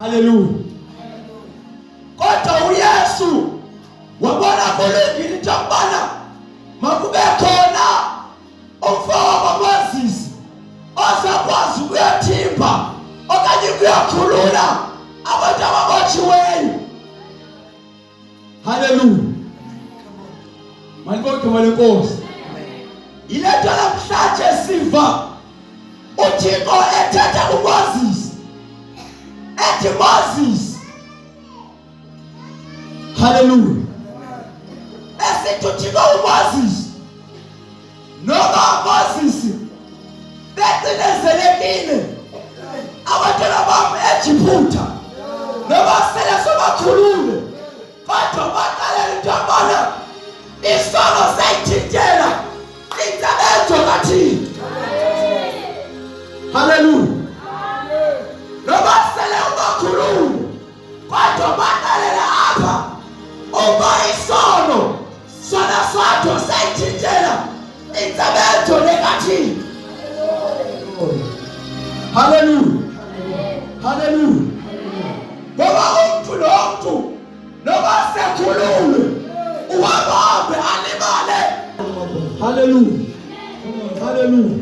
Haleluya. Kodwa uYesu wabona kulungile into yokubana makube khona umfowabo kaMoses ozakwazi ukuyathimba okanye ukuyakhulula abantu ababotshiweyo. Haleluya. Malibonke malenkosi. Ile nto namhlanje siva uThixo ethetha kuMoses ethi Moses. Haleluya. Esithi uThixo uMoses noma Moses becindezelekile abantwana bami eJiphuta noma sele sobakhulule kodwa baqalela into yokubana isono sithintela intsebenzo kaThixo. Haleluya. Noma sele ubakhulule kodwa baqalela apha uba isono sona sodwa sithintela intsebenzo kaThixo. Haleluya. Haleluya. Ngoba umuntu nomuntu noma sekhulule uhambe alimale. Haleluya. Haleluya.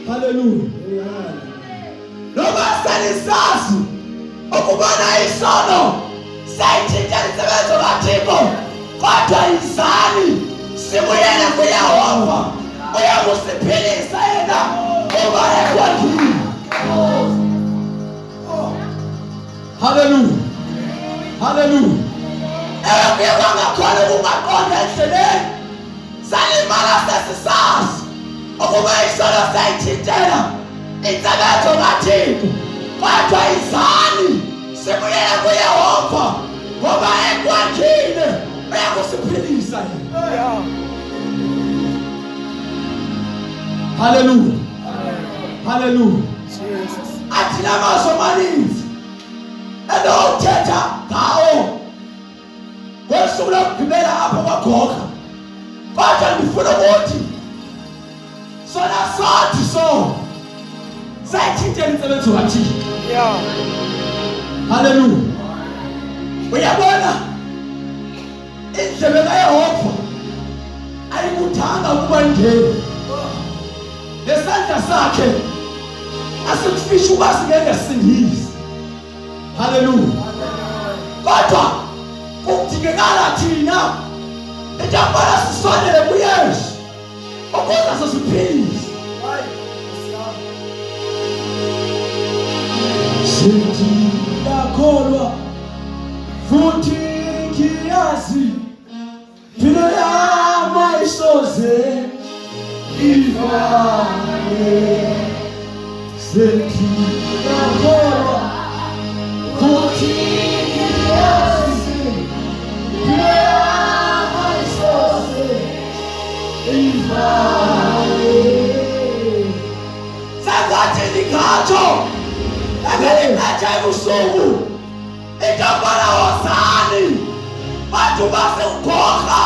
Haleluya. Noma selisazi ukubona isono sithintela intsebenzo kaThixo kodwa izali sibuyele kuYehova uyakusiphilisa yena kuba ekwakini. Haleluya. Haleluya. Kuye kwangakhona ukungaqonda endleleni salimala sesisazi ukuba isono sithintela intsebenzo kaThixo kodwa izali sibuyele kuYehova ngoba ekwakini uyakusiphilisa yena. Haleluya. Haleluya. Athi namazwi amaninzi endawuthetha ngawo ngosuku lokugqibela apha kwaGorha, kodwa ndifuna ukuthi sona sothi so sayithintela intsebenzo kaThixo. Haleluya. Uyabona indlebe kaYehova ayikuthanga ukuba ingene lesandla sakhe asikufishi uba singeke singisi. Haleluya. Kodwa kudingekala thina etambala sisondele kuYesu ukuze sisiphilise. Sithi yakholwa futhi ngiyazi impilo yami ayisoze ifane. Sithi yakholwa futhi ngiyazi impilo yami ayisoze ifane. Sengathi ndikhatsho Akaliphatha ebusuku intambala wosani bantu baseGorha